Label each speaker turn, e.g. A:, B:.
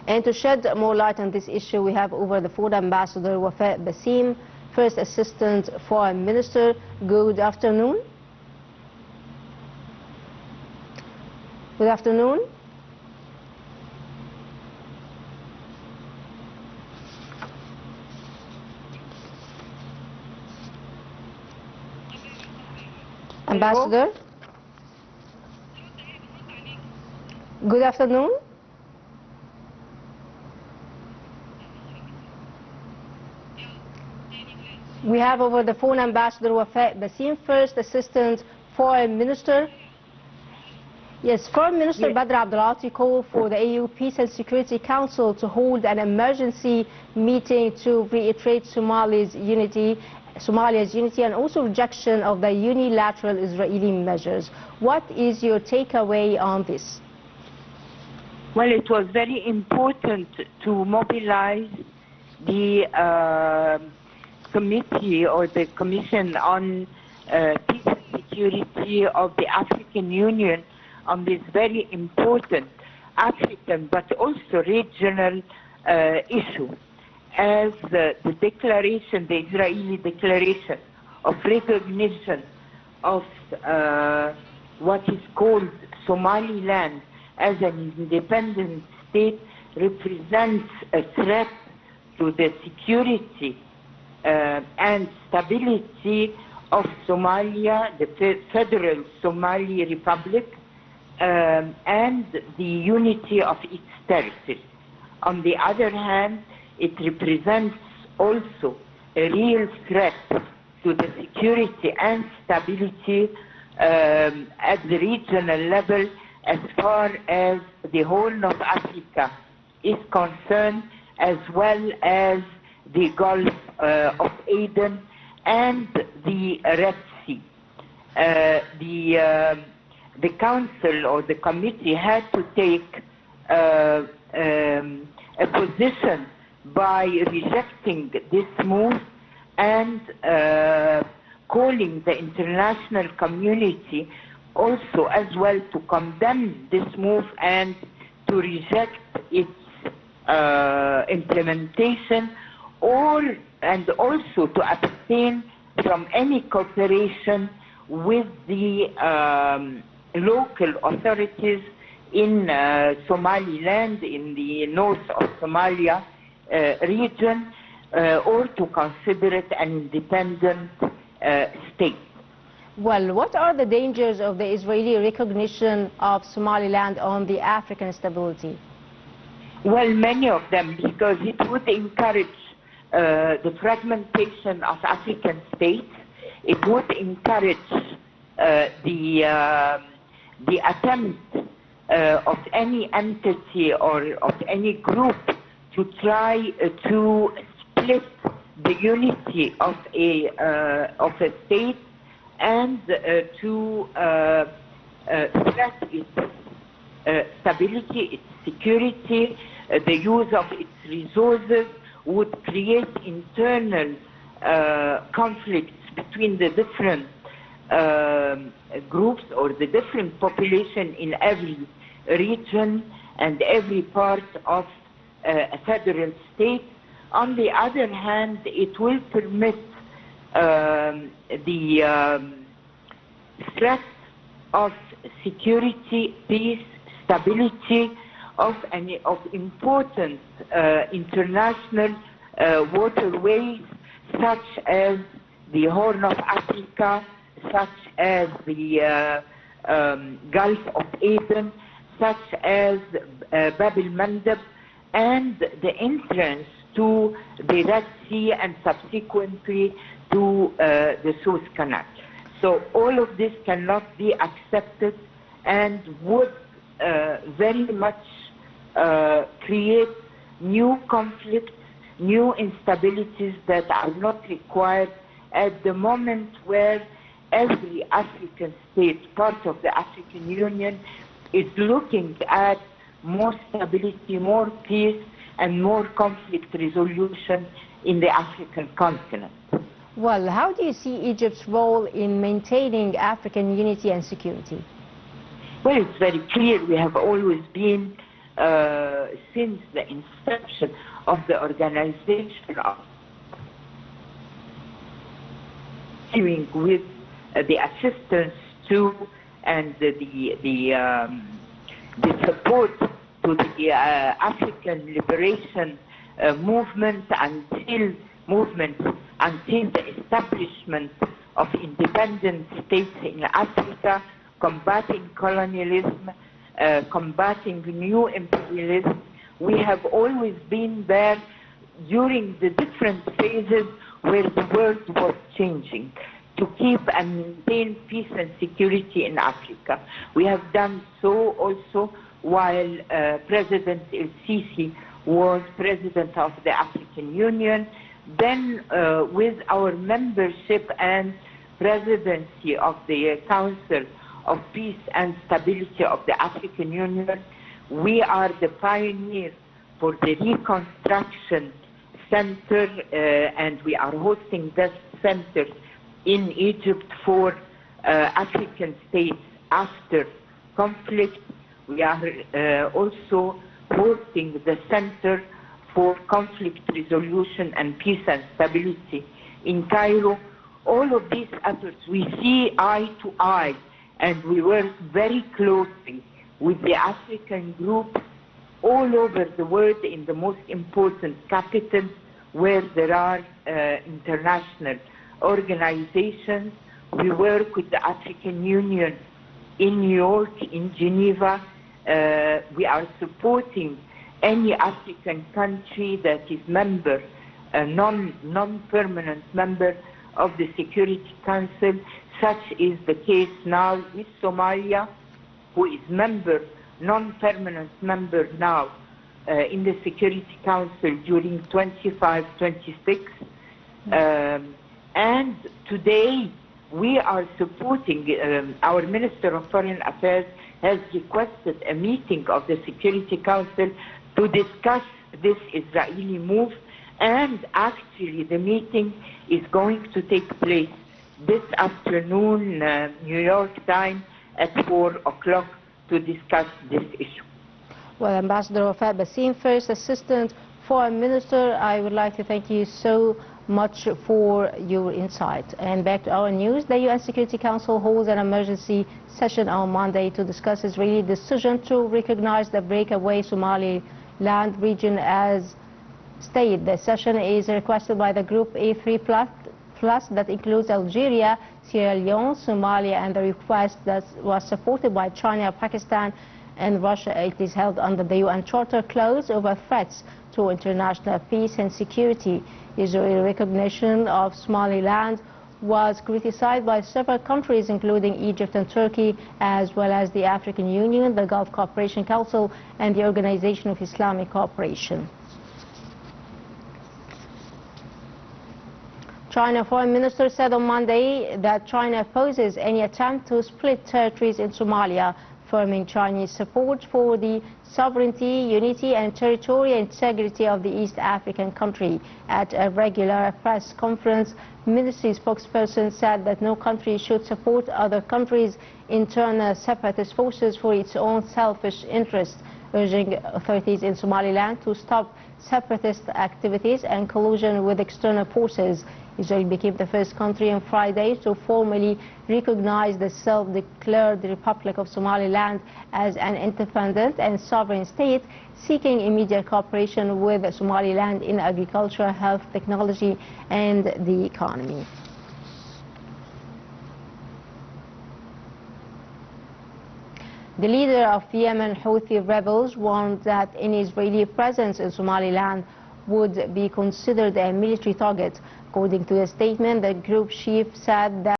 A: And to shed more light on this issue, we have over the phone Ambassador Wafaa Basseem, First Assistant Foreign Minister. Good afternoon. Good afternoon. Ambassador. Good afternoon. We have over the phone Ambassador Wafaa Basseem, First Assistant Foreign Minister. Yes, Foreign Minister Badr Abdulati called for the AU Peace and Security Council to hold an emergency meeting to reiterate Somalia's unity and also rejection of the unilateral Israeli measures. What is your takeaway on this?
B: Well, it was very important to mobilize the committee or the Commission on Peace and Security of the African Union on this very important African but also regional issue. As the declaration, the Israeli declaration of recognition of what is called Somaliland as an independent state represents a threat to the security and stability of Somalia, the Federal Somali Republic, and the unity of its territory. On the other hand, it represents also a real threat to the security and stability at the regional level as far as the Horn of Africa is concerned, as well as the Gulf of Aden and the Red Sea. The council or the committee had to take a position by rejecting this move and calling the international community also as well to condemn this move and to reject its implementation, and also to abstain from any cooperation with the local authorities in Somaliland, in the north of Somalia region, or to consider it an independent state.
A: Well, what are the dangers of the Israeli recognition of Somaliland on the African stability?
B: Well, many of them, because it would encourage the fragmentation of African states. It would encourage the attempt of any entity or of any group to try to split the unity of a state and to threat its stability, its security, the use of its resources, would create internal conflicts between the different groups or the different population in every region and every part of a federal state. On the other hand, it will permit the threat of security, peace, stability of important international waterways such as the Horn of Africa, such as the Gulf of Aden, such as Bab el-Mandeb, and the entrance to the Red Sea and subsequently to the Suez Canal. So all of this cannot be accepted and would very much create new conflicts, new instabilities that are not required at the moment where every African state, part of the African Union, is looking at more stability, more peace, and more conflict resolution in the African continent.
A: Well, how do you see Egypt's role in maintaining African unity and security?
B: Well, it's very clear we have always been since the inception of the organization, dealing with the assistance to and the support to the African liberation movement until the establishment of independent states in Africa, combating colonialism, combating new imperialism. We have always been there during the different phases where the world was changing, to keep and maintain peace and security in Africa. We have done so also while President El-Sisi was President of the African Union. Then with our membership and presidency of the Council of Peace and Stability of the African Union, we are the pioneer for the Reconstruction Center, and we are hosting this center in Egypt for African states after conflict. We are also hosting the Center for Conflict Resolution and Peace and Stability in Cairo. All of these efforts we see eye to eye, and we work very closely with the African group all over the world in the most important capitals where there are international organizations. We work with the African Union in New York, in Geneva. We are supporting any African country that is member, a non-permanent member of the Security Council. Such is the case now with Somalia, who is non-permanent member now in the Security Council during 25-26. And today we are supporting, our Minister of Foreign Affairs has requested a meeting of the Security Council to discuss this Israeli move, and actually the meeting is going to take place this afternoon, New York time, at 4 o'clock to discuss this issue.
A: Well, Ambassador Wafaa Basseem, First Assistant Foreign Minister, I would like to thank you so much for your insight. And back to our news, the UN Security Council holds an emergency session on Monday to discuss Israeli decision to recognize the breakaway Somaliland region as state. The session is requested by the group A3+, that includes Algeria, Sierra Leone, Somalia, and the request that was supported by China, Pakistan, and Russia. It is held under the UN Charter clause over threats to international peace and security. Israeli recognition of Somaliland was criticized by several countries, including Egypt and Turkey, as well as the African Union, the Gulf Cooperation Council, and the Organization of Islamic Cooperation. China Foreign Minister said on Monday that China opposes any attempt to split territories in Somalia, affirming Chinese support for the sovereignty, unity and territorial integrity of the East African country. At a regular press conference, ministry spokesperson said that no country should support other countries' internal separatist forces for its own selfish interests, urging authorities in Somaliland to stop separatist activities and collusion with external forces. Israel became the first country on Friday to formally recognize the self-declared Republic of Somaliland as an independent and sovereign state, seeking immediate cooperation with Somaliland in agriculture, health, technology, and the economy. The leader of Yemen Houthi rebels warned that any Israeli presence in Somaliland would be considered a military target. According to a statement, the group chief said that